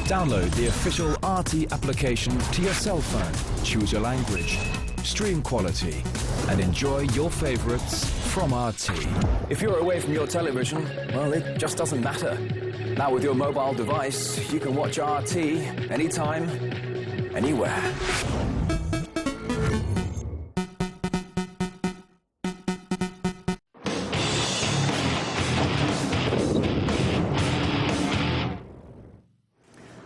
Download the official RT application to your cell phone, choose your language, stream quality, and enjoy your favorites from RT. If you're away from your television, well, it just doesn't matter. Now with your mobile device, you can watch RT anytime, anywhere.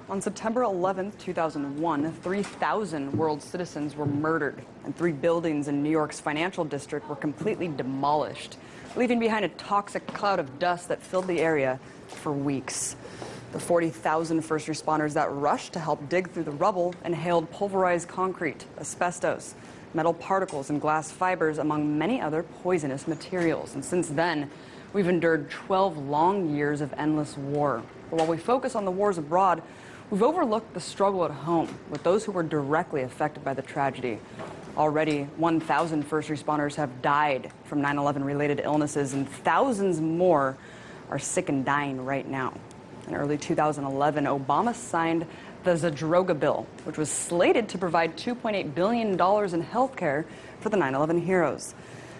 On September 11, 2001, 3,000 world citizens were murdered, and 3 buildings in New York's financial district were completely demolished, leaving behind a toxic cloud of dust that filled the area for weeks. The 40,000 first responders that rushed to help dig through the rubble inhaled pulverized concrete, asbestos, metal particles, and glass fibers, among many other poisonous materials. And since then, we've endured 12 long years of endless war. But while we focus on the wars abroad, we've overlooked the struggle at home with those who were directly affected by the tragedy. Already, 1,000 first responders have died from 9/11 related illnesses, and thousands more are sick and dying right now. In early 2011, Obama signed the Zadroga bill, which was slated to provide $2.8 billion in health care for the 9/11 heroes.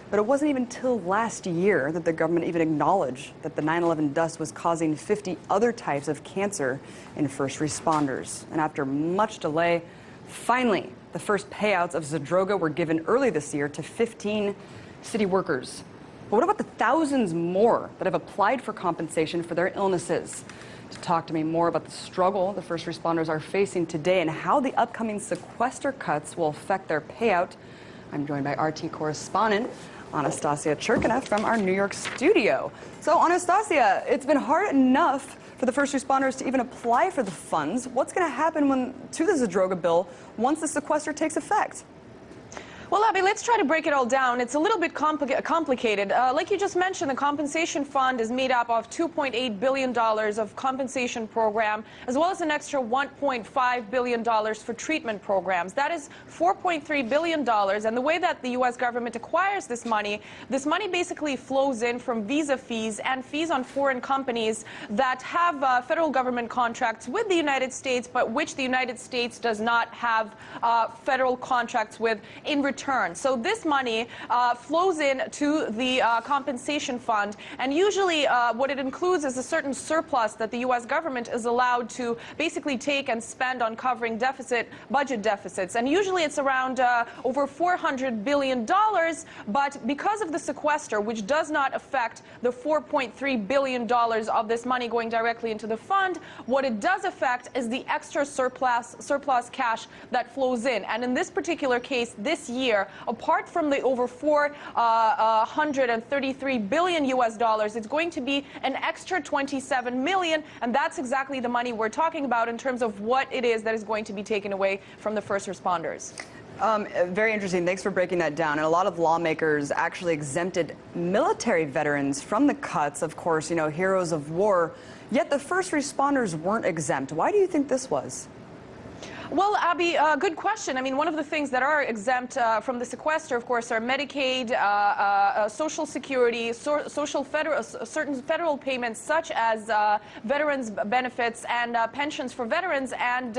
But it wasn't even till last year that the government even acknowledged that the 9/11 dust was causing 50 other types of cancer in first responders. And after much delay, finally, the first payouts of Zadroga were given early this year to 15 city workers. But what about the thousands more that have applied for compensation for their illnesses? To talk to me more about the struggle the first responders are facing today and how the upcoming sequester cuts will affect their payout, I'm joined by RT correspondent Anastasia Churkina from our New York studio. So, Anastasia, it's been hard enough for the first responders to even apply for the funds. What's going to happen to the Zadroga bill once the sequester takes effect? Well, Abby, let's try to break it all down. It's a little bit complicated. Like you just mentioned, the compensation fund is made up of $2.8 billion of compensation program, as well as an extra $1.5 billion for treatment programs. That is $4.3 billion. And the way that the U.S. government acquires this money basically flows in from visa fees and fees on foreign companies that have federal government contracts with the United States, but which the United States does not have federal contracts with in return. So this money flows in to the compensation fund, and usually what it includes is a certain surplus that the U.S. government is allowed to basically take and spend on covering budget deficits. And usually it's around over $400 billion, but because of the sequester, which does not affect the $4.3 billion of this money going directly into the fund, what it does affect is the extra surplus cash that flows in. And in this particular case, this year, apart from the over $433 billion US dollars, it's going to be an extra 27 million, and that's exactly the money we're talking about in terms of what it is that is going to be taken away from the first responders. Very interesting. Thanks for breaking that down. And a lot of lawmakers actually exempted military veterans from the cuts, of course, heroes of war, yet the first responders weren't exempt. Why do you think this was? Well, Abby, good question. I mean, one of the things that are exempt from the sequester, of course, are Medicaid, Social Security, certain federal payments such as veterans benefits and pensions for veterans. And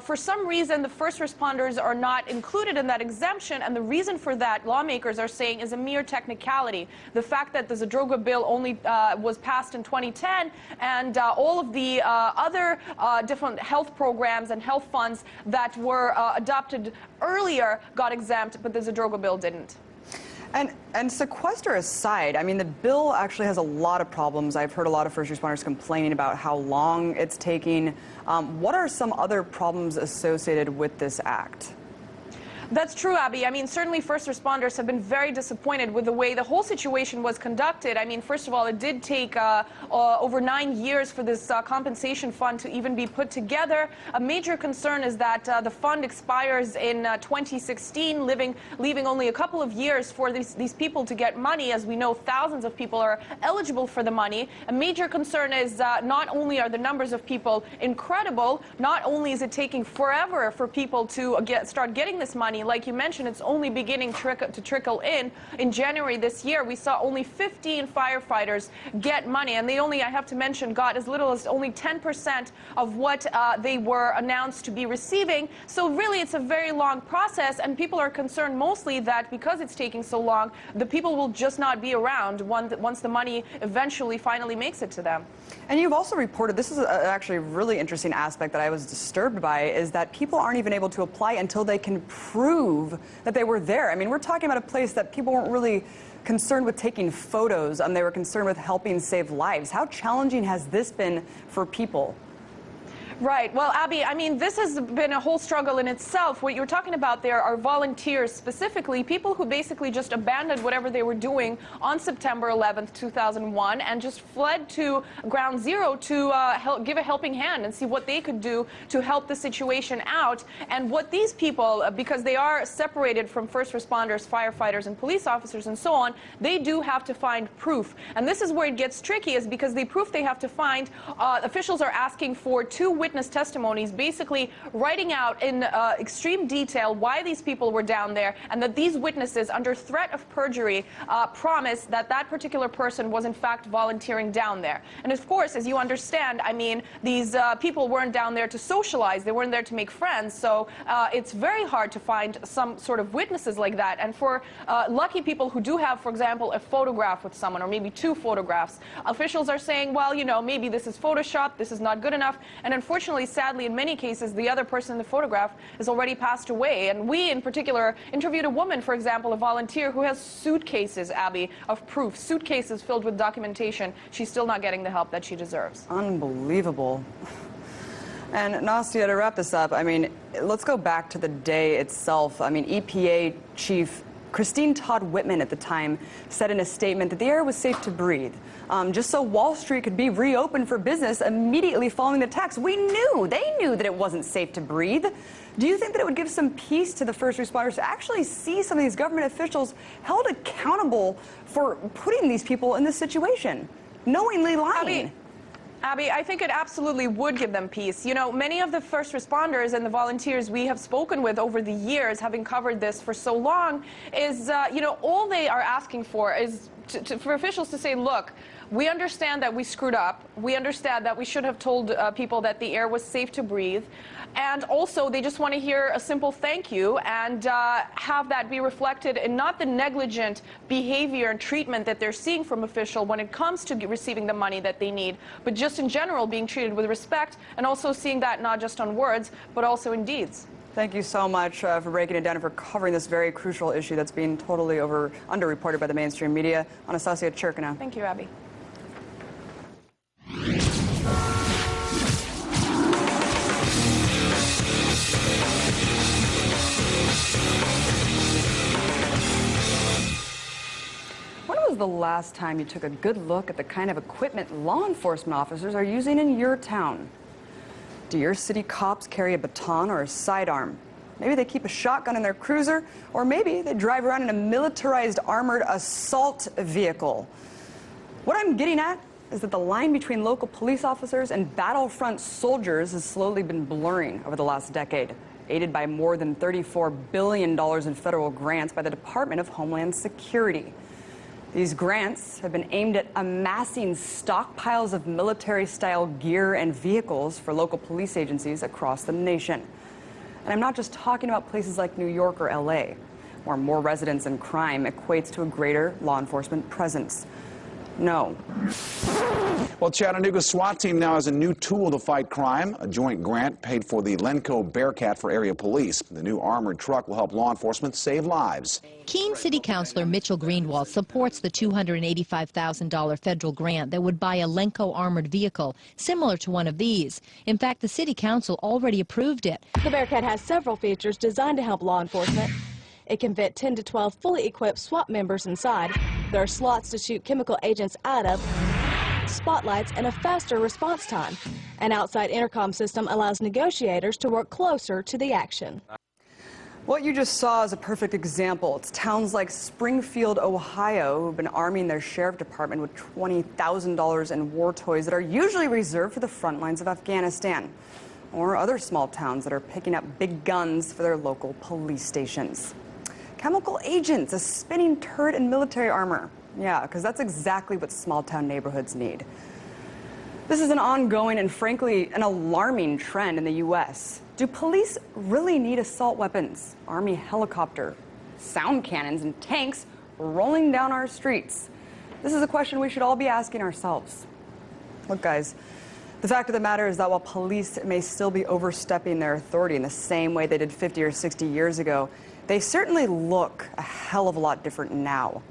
for some reason, the first responders are not included in that exemption. And the reason for that, lawmakers are saying, is a mere technicality. The fact that the Zadroga bill only was passed in 2010, and all of the other different health programs and health funds that were adopted earlier got exempt, but the Zadroga bill didn't. And sequester aside, I mean, the bill actually has a lot of problems. I've heard a lot of first responders complaining about how long it's taking. What are some other problems associated with this act? That's true, Abby. I mean, certainly first responders have been very disappointed with the way the whole situation was conducted. I mean, first of all, it did take over 9 years for this compensation fund to even be put together. A major concern is that the fund expires in 2016, leaving only a couple of years for these people to get money. As we know, thousands of people are eligible for the money. A major concern is not only are the numbers of people incredible, not only is it taking forever for people to start getting this money money. Like you mentioned, it's only beginning to trickle in. In January this year, we saw only 15 firefighters get money, and they only, I have to mention, got as little as only 10% of what they were announced to be receiving. So really, it's a very long process, and people are concerned mostly that because it's taking so long, the people will just not be around once the money eventually finally makes it to them. And you've also reported, this is actually a really interesting aspect that I was disturbed by, is that people aren't even able to apply until they can prove that they were there. I mean, we're talking about a place that people weren't really concerned with taking photos, they were concerned with helping save lives. How challenging has this been for people? Right. Well, Abby, I mean, this has been a whole struggle in itself. What you're talking about there are volunteers, specifically people who basically just abandoned whatever they were doing on September 11th, 2001, and just fled to ground zero to give a helping hand and see what they could do to help the situation out. And what these people, because they are separated from first responders, firefighters, and police officers and so on, they do have to find proof. And this is where it gets tricky, is because the proof they have to find, officials are asking for 2 witness testimonies, basically writing out in extreme detail why these people were down there, and that these witnesses, under threat of perjury, promise that that particular person was in fact volunteering down there. And of course, as you understand, I mean, these people weren't down there to socialize, they weren't there to make friends, so it's very hard to find some sort of witnesses like that. And for lucky people who do have, for example, a photograph with someone, or maybe 2 photographs, officials are saying, well, you know, maybe this is Photoshop, this is not good enough, and unfortunately, sadly, in many cases, the other person in the photograph has already passed away. And we, in particular, interviewed a woman, for example, a volunteer, who has suitcases, Abby, of proof, suitcases filled with documentation. She's still not getting the help that she deserves. Unbelievable. And Nastia, to wrap this up, I mean, let's go back to the day itself. I mean, EPA Chief Christine Todd Whitman at the time said in a statement that the air was safe to breathe, just so Wall Street could be reopened for business immediately following the attacks. They knew that it wasn't safe to breathe. Do you think that it would give some peace to the first responders to actually see some of these government officials held accountable for putting these people in this situation, knowingly lying? Abby, I think it absolutely would give them peace. You know, many of the first responders and the volunteers we have spoken with over the years, having covered this for so long, is, you know, all they are asking for is for officials to say, look, we understand that we screwed up. We understand that we should have told people that the air was safe to breathe. And also, they just want to hear a simple thank you and have that be reflected in not the negligent behavior and treatment that they're seeing from official when it comes to receiving the money that they need, but just in general being treated with respect, and also seeing that not just on words, but also in deeds. Thank you so much for breaking it down and for covering this very crucial issue that's being totally underreported by the mainstream media. Anastasia Churkina. Thank you, Abby. When was the last time you took a good look at the kind of equipment law enforcement officers are using in your town? Do your city cops carry a baton or a sidearm? Maybe they keep a shotgun in their cruiser, or maybe they drive around in a militarized armored assault vehicle. What I'm getting at is that the line between local police officers and battlefront soldiers has slowly been blurring over the last decade, aided by more than $34 billion in federal grants by the Department of Homeland Security. These grants have been aimed at amassing stockpiles of military-style gear and vehicles for local police agencies across the nation. And I'm not just talking about places like New York or LA, where more residents and crime equates to a greater law enforcement presence. No. Well, Chattanooga's SWAT team now has a new tool to fight crime, a joint grant paid for the Lenco Bearcat for area police. The new armored truck will help law enforcement save lives. Keene City Councilor Mitchell Greenwald supports the $285,000 federal grant that would buy a Lenco armored vehicle, similar to one of these. In fact, the City Council already approved it. The Bearcat has several features designed to help law enforcement. It can fit 10 to 12 fully equipped SWAT members inside. There are slots to shoot chemical agents out of, spotlights, and a faster response time. An outside intercom system allows negotiators to work closer to the action. What you just saw is a perfect example. It's towns like Springfield, Ohio, who've been arming their sheriff department with $20,000 in war toys that are usually reserved for the front lines of Afghanistan. or other small towns that are picking up big guns for their local police stations. Chemical agents, a spinning turret, and military armor. Yeah, because that's exactly what small town neighborhoods need. This is an ongoing and frankly an alarming trend in the U.S. Do police really need assault weapons, Army helicopter, sound cannons, and tanks rolling down our streets? This is a question we should all be asking ourselves. Look, guys, the fact of the matter is that while police may still be overstepping their authority in the same way they did 50 or 60 years ago, they certainly look a hell of a lot different now.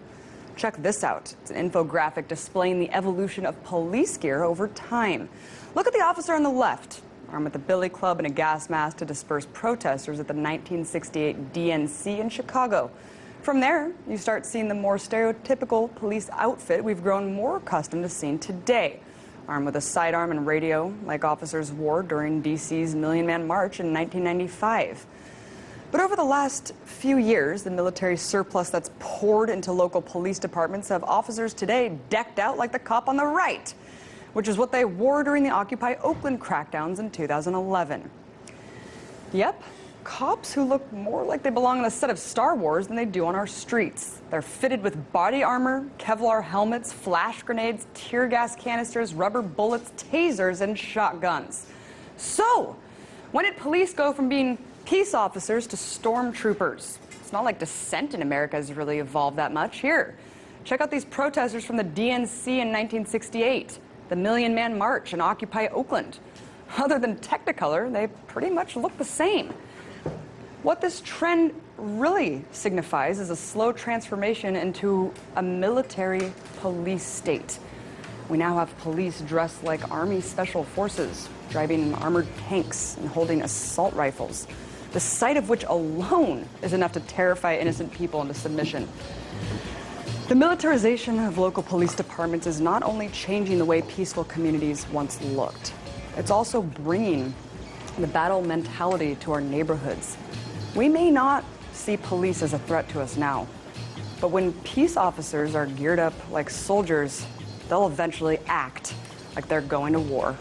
Check this out. It's an infographic displaying the evolution of police gear over time. Look at the officer on the left, armed with a billy club and a gas mask to disperse protesters at the 1968 DNC in Chicago. From there, you start seeing the more stereotypical police outfit we've grown more accustomed to seeing today, armed with a sidearm and radio like officers wore during DC's Million Man March in 1995. But over the last few years, the military surplus that's poured into local police departments have officers today decked out like the cop on the right, which is what they wore during the Occupy Oakland crackdowns in 2011. Yep, cops who look more like they belong in a set of Star Wars than they do on our streets. They're fitted with body armor, Kevlar helmets, flash grenades, tear gas canisters, rubber bullets, tasers, and shotguns. So, when did police go from being peace officers to stormtroopers? It's not like dissent in America has really evolved that much. Here, check out these protesters from the DNC in 1968, the Million Man March and Occupy Oakland. Other than Technicolor, they pretty much look the same. What this trend really signifies is a slow transformation into a military police state. We now have police dressed like Army Special Forces, driving armored tanks and holding assault rifles, the sight of which alone is enough to terrify innocent people into submission. The militarization of local police departments is not only changing the way peaceful communities once looked, it's also bringing the battle mentality to our neighborhoods. We may not see police as a threat to us now, but when peace officers are geared up like soldiers, they'll eventually act like they're going to war.